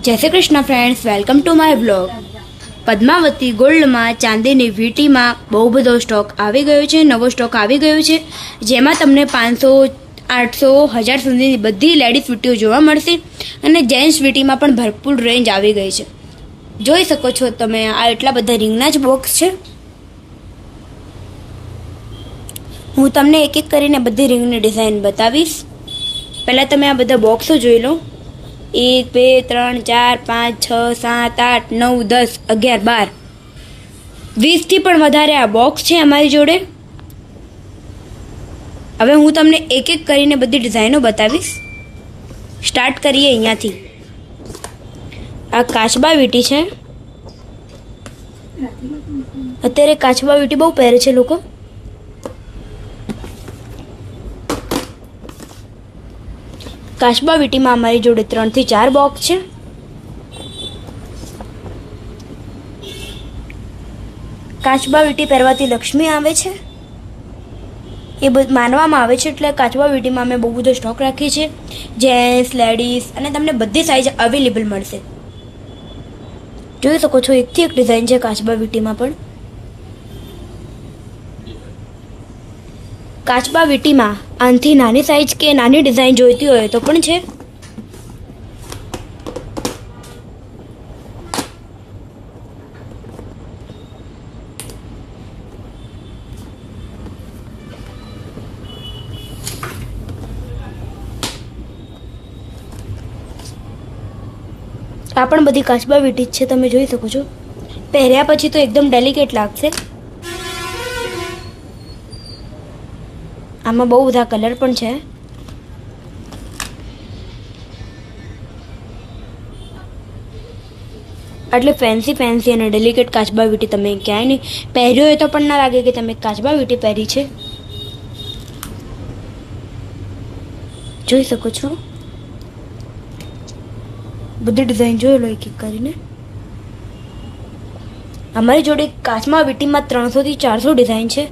જય Shri Krishna friends, welcome to my blog. Padmavati ગોલ્ડમાં ચાંદીની વીંટીમાં બહુ બધો સ્ટોક આવી ગયો છે. નવો સ્ટોક આવી ગયો છે, જેમાં તમને 500, 800, 1000 સુધીની બધી લેડીઝ વીંટીઓ જોવા મળશે અને જેન્ટ્સ વીંટીમાં પણ ભરપૂર રેન્જ આવી ગઈ છે. જોઈ શકો છો તમે, આ એટલા બધા રિંગના જ બોક્સ છે. હું તમને એક એક કરીને બધી રિંગની ડિઝાઇન બતાવીશ. પહેલાં તમે આ બધા બોક્સો જોઈ લો. 1, 2, 3, 4, 5, 6, 7, 8, 9, 10, 11, 12, 20થી પણ વધારે આ બોક્સ છે અમારી જોડે. હવે હું તમને એક એક કરીને બધી ડિઝાઇનો બતાવીશ. સ્ટાર્ટ કરીએ અહીંયાથી. આ કાચબા વીંટી છે. અત્યારે કાચબા વીંટી બહુ પહેરે છે લોકો. કાચબા વીંટીમાં અમારી જોડે 3 થી 4 બોક્સ છે. કાચબા વીંટી પહેરવાથી લક્ષ્મી આવે છે એ માનવામાં આવે છે, એટલે કાચબા વીંટીમાં અમે બહુ બધો સ્ટોક રાખીએ છીએ. જેન્ટ્સ, લેડીઝ અને તમને બધી સાઇઝ અવેલેબલ મળશે. જોઈ શકો છો, એકથી એક ડિઝાઇન છે કાચબા વીંટીમાં પણ. કાચબા વીંટીમાં આનાથી નાની સાઇઝ કે નાની ડિઝાઇન જોઈતી હોય તો પણ છે. આ પણ બધી કાચબા વીંટી જ છે, તમે જોઈ શકો છો. પહેર્યા પછી તો એકદમ ડેલિકેટ લાગશે. આમાં બહુ બધા કલર પણ છે. એટલે ફેન્સી અને ડેલિકેટ કાચબા વીંટી તમે ક્યાંય નહીં પહેર્યો હોય તો પણ ના લાગે કે તમે કાચબા વીંટી પહેરી છે. જોઈ શકો છો, બધી ડિઝાઇન જોઈ લો એક એક કરીને. અમારી જોડે કાચબા વીંટીમાં 300 થી 400 ડિઝાઇન છે.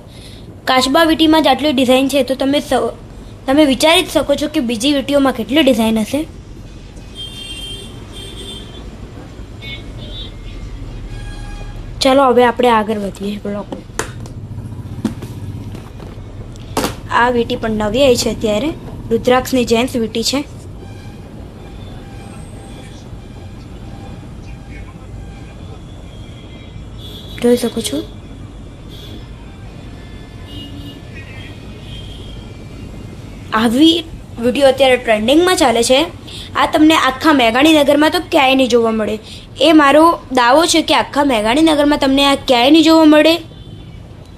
કાચબા વીંટીમાં જ આટલી ડિઝાઇન છે તો તમે વિચારી જ શકો છો કે બીજી વીંટીઓમાં કેટલી ડિઝાઇન હશે. ચાલો હવે આપણે આગળ વધીએ બ્લોગમાં. આ વીંટી પણ નવી આવી છે અત્યારે. રુદ્રાક્ષની જેન્ટ્સ વીંટી છે. જોઈ શકો છો. આવી વિડીયો અત્યારે ટ્રેન્ડિંગમાં ચાલે છે. આ તમને આખા મેઘાણીનગરમાં તો ક્યાંય નહીં જોવા મળે. એ મારો દાવો છે કે આખા મેઘાણીનગરમાં તમને આ ક્યાંય નહીં જોવા મળે.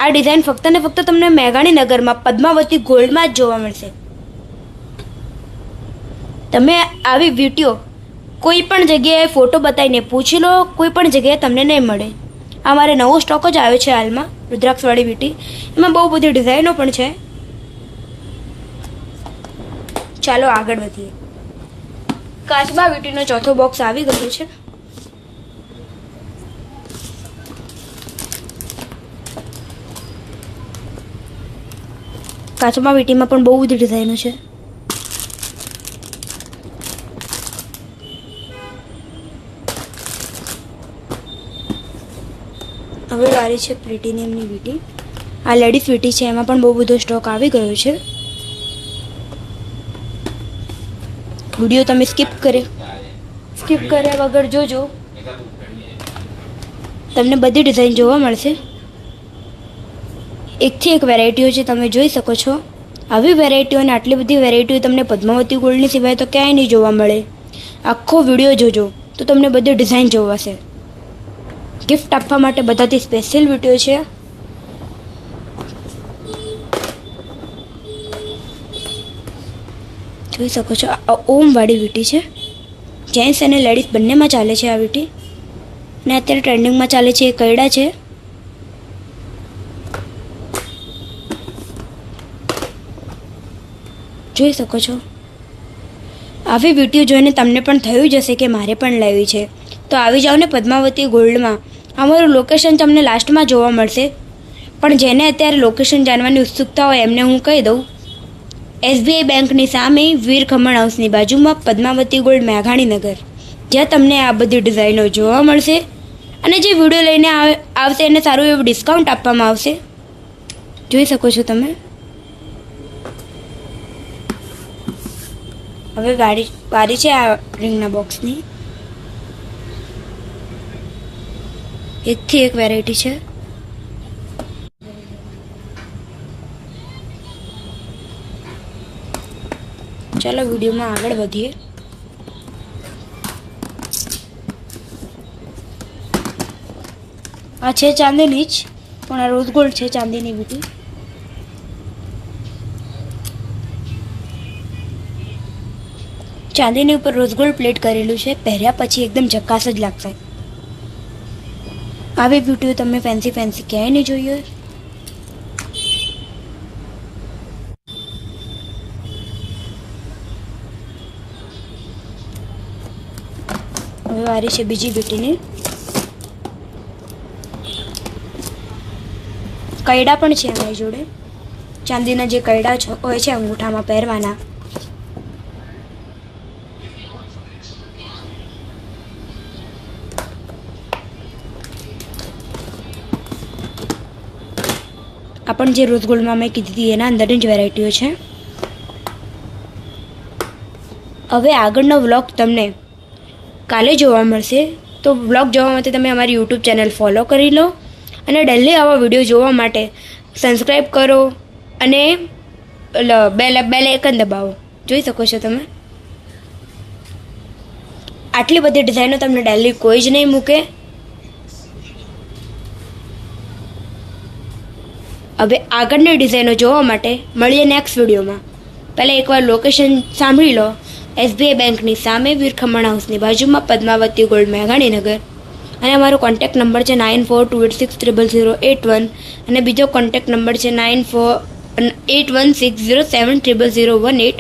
આ ડિઝાઇન ફક્ત ને ફક્ત તમને મેઘાણીનગરમાં પદ્માવતી ગોલ્ડમાં જ જોવા મળશે. તમે આવી વીંટીઓ કોઈ પણ જગ્યાએ ફોટો બતાવીને પૂછી લો, કોઈ પણ જગ્યાએ તમને નહીં મળે. આ મારે નવો સ્ટોક જ આવ્યો છે હાલમાં, રુદ્રાક્ષવાળી વીંટી. એમાં બહુ બધી ડિઝાઇનો પણ છે. ચાલો આગળ વધીએ. કાચબા વીંટીનો ચોથો બોક્સ આવી ગયો છે. કાચબા વીંટીમાં પણ બહુ બધી ડિઝાઇનો છે. હવે વારી છે પ્લેટિનિયમની વીંટી. આ લેડીઝ વીંટી છે, એમાં પણ બહુ બધો સ્ટોક આવી ગયો છે. વિડીયો તમે સ્કીપ કર્યા વગર જોજો, તમને બધી ડિઝાઇન જોવા મળશે. એકથી એક વેરાયટીઓ છે, તમે જોઈ શકો છો. આવી વેરાયટીઓ અને આટલી બધી વેરાયટીઓ તમને પદ્માવતી ગોલ્ડની સિવાય તો ક્યાંય નહીં જોવા મળે. આખો વિડીયો જોજો તો તમને બધી ડિઝાઇન જોવાશે. ગિફ્ટ આપવા માટે બધાથી સ્પેશિયલ વિડીયો છે. જોઈ શકો છો, આ ઓમવાળી વીંટી છે. જેન્ટ્સ અને લેડીઝ બંનેમાં ચાલે છે આ વીંટી. અને અત્યારે ટ્રેન્ડિંગમાં ચાલે છે એ કૈડા છે. જોઈ શકો છો. આવી વીંટીઓ જોઈને તમને પણ થયું જ હશે કે મારે પણ લેવી છે, તો આવી જાઓ ને પદ્માવતી ગોલ્ડમાં. અમારું લોકેશન તમને લાસ્ટમાં જોવા મળશે, પણ જેને અત્યારે લોકેશન જાણવાની ઉત્સુકતા હોય એમને હું કહી દઉં. SBI બેંકની સામે વીર ખમણ હાઉસની બાજુમાં પદ્માવતી ગોલ્ડ મેઘાણીનગર. જ્યાં તમને આ બધી ડિઝાઇનો જોવા મળશે અને જે વિડીયો લઈને આવશે એને સારું એવું ડિસ્કાઉન્ટ આપવામાં આવશે. જોઈ શકો છો તમે. હવે વારી છે આ રિંગના બોક્સની. એકથી એક વેરાયટી છે. ચાલો વિડીયોમાં આગળ વધીએ. આ છે ચાંદીની જ, પણ આ રોઝ ગોલ્ડ છે ચાંદીની વીટી. ચાંદીની ઉપર રોઝ ગોલ્ડ પ્લેટ કરેલું છે. પહેર્યા પછી એકદમ ઝકાસ જ લાગશે. આવી બ્યુટીઓ તમે ફેન્સી ક્યાંય નહીં જોઈએ. હવે વારી છે બીજી બ્યુટીની. કૈડા પણ છે અમારી જોડે. ચાંદીના જે કૈડા હોય છે અંગૂઠામાં પહેરવાના. આ પણ જે રોઝ ગોલ્ડમાં મેં કીધી હતી એના અંદરની જ વેરાયટીઓ છે. હવે આગળનો વ્લોગ તમને કાલે જોવા મળશે. તો વ્લોગ જોવા માટે તમે અમારી યુટ્યુબ ચેનલ ફોલો કરી લો અને ડેલી આવા વિડીયો જોવા માટે સબસ્ક્રાઈબ કરો અને બેલ આઇકન દબાવો. જોઈ શકો છો તમે. આટલી બધી ડિઝાઇનો તમને ડેલી કોઈ જ નહીં મૂકે. હવે આગળની ડિઝાઇનો જોવા માટે મળીએ નેક્સ્ટ વિડીયોમાં. પહેલાં એકવાર લોકેશન સાંભળી લો. SBI બેંકની સામે વીર ખમણ હાઉસની બાજુમાં પદ્માવતી ગોલ્ડ મેઘાણીનગર. અને અમારો કોન્ટેક્ટ નંબર છે 9428600081 અને બીજો કોન્ટેક્ટ નંબર છે 9481607018.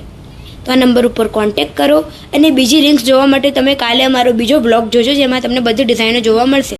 તો આ નંબર ઉપર કોન્ટેક્ટ કરો અને બીજી રિંગ્સ જોવા માટે તમે કાલે અમારો બીજો બ્લોગ જોજો જેમાં તમને બધી ડિઝાઇનો જોવા મળશે.